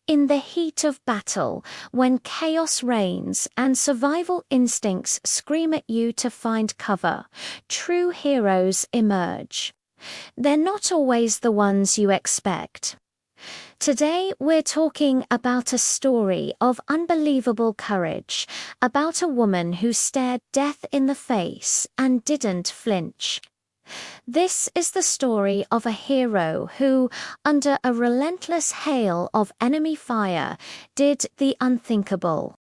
In the heat of battle, when chaos reigns and survival instincts scream at you to find cover, true heroes emerge. They're not always the ones you expect. Today, we're talking about a story of unbelievable courage, about a woman who stared death in the face and didn't flinch. This is the story of a hero who, under a relentless hail of enemy fire, did the unthinkable.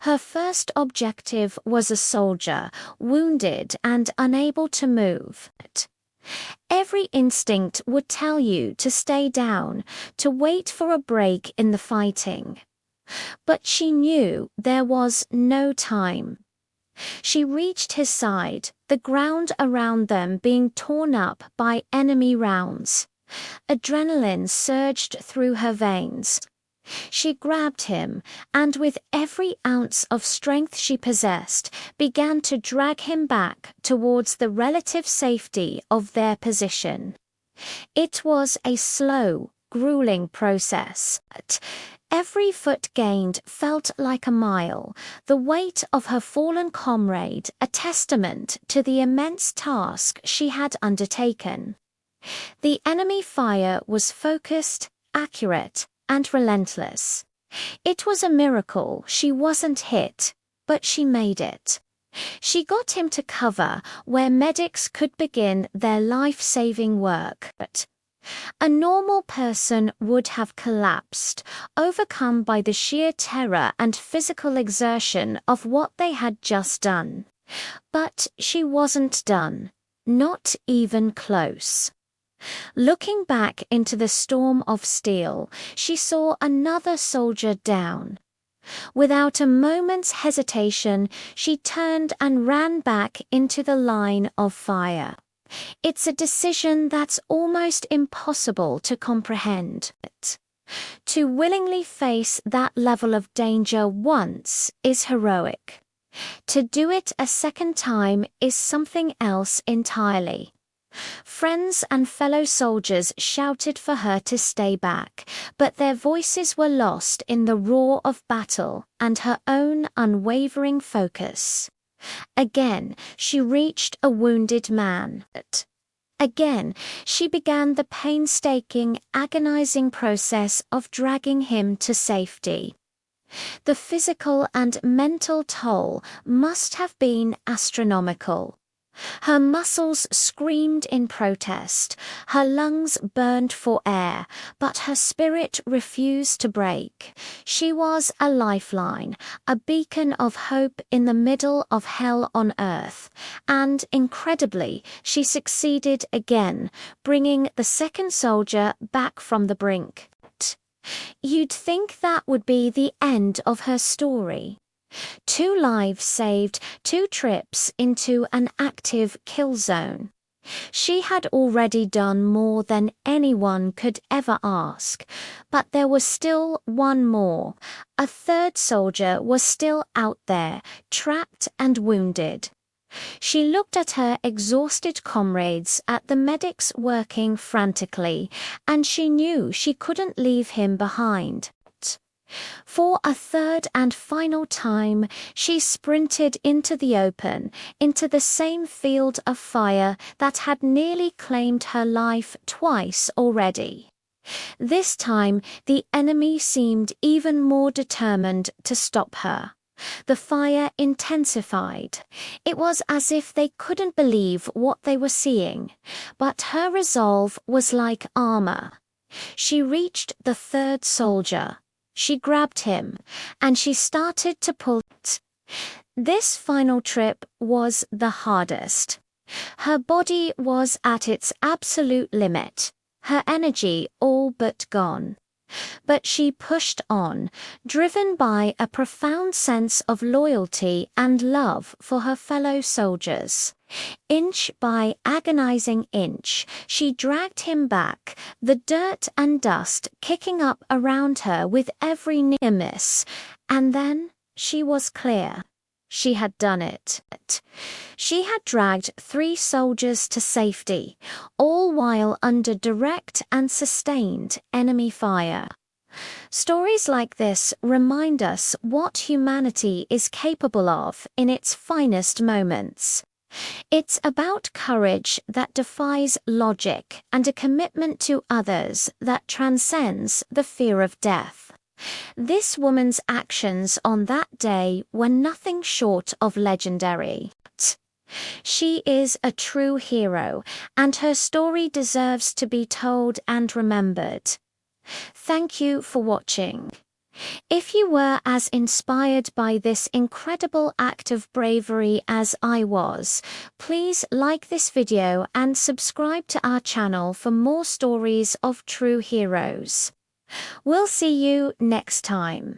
Her first objective was a soldier, wounded and unable to move. Every instinct would tell you to stay down, to wait for a break in the fighting. But she knew there was no time. She reached his side, the ground around them being torn up by enemy rounds. Adrenaline surged through her veins. She grabbed him, and with every ounce of strength she possessed, began to drag him back towards the relative safety of their position. It was a slow, grueling process. Every foot gained felt like a mile, the weight of her fallen comrade a testament to the immense task she had undertaken. The enemy fire was focused, accurate, and relentless. It was a miracle she wasn't hit, but she made it. She got him to cover where medics could begin their life-saving work. But a normal person would have collapsed, overcome by the sheer terror and physical exertion of what they had just done. But she wasn't done, not even close. Looking back into the storm of steel, she saw another soldier down. Without a moment's hesitation, she turned and ran back into the line of fire. It's a decision that's almost impossible to comprehend. To willingly face that level of danger once is heroic. To do it a second time is something else entirely. Friends and fellow soldiers shouted for her to stay back, but their voices were lost in the roar of battle and her own unwavering focus. Again, she reached a wounded man. Again, she began the painstaking, agonizing process of dragging him to safety. The physical and mental toll must have been astronomical. Her muscles screamed in protest, her lungs burned for air, but her spirit refused to break. She was a lifeline, a beacon of hope in the middle of hell on earth, and incredibly, she succeeded again, bringing the second soldier back from the brink. You'd think that would be the end of her story. 2 lives saved, 2 trips into an active kill zone. She had already done more than anyone could ever ask, but there was still one more. A third soldier was still out there, trapped and wounded. She looked at her exhausted comrades, at the medics working frantically, and she knew she couldn't leave him behind. For a third and final time, she sprinted into the open, into the same field of fire that had nearly claimed her life twice already. This time, the enemy seemed even more determined to stop her. The fire intensified. It was as if they couldn't believe what they were seeing, but her resolve was like armor. She reached the third soldier. She grabbed him, and she started to pull it. This final trip was the hardest. Her body was at its absolute limit, her energy all but gone. But she pushed on, driven by a profound sense of loyalty and love for her fellow soldiers. Inch by agonizing inch, she dragged him back, the dirt and dust kicking up around her with every near miss, and then she was clear. She had done it. She had dragged 3 soldiers to safety, all while under direct and sustained enemy fire. Stories like this remind us what humanity is capable of in its finest moments. It's about courage that defies logic and a commitment to others that transcends the fear of death. This woman's actions on that day were nothing short of legendary. She is a true hero, and her story deserves to be told and remembered. Thank you for watching. If you were as inspired by this incredible act of bravery as I was, please like this video and subscribe to our channel for more stories of true heroes. We'll see you next time.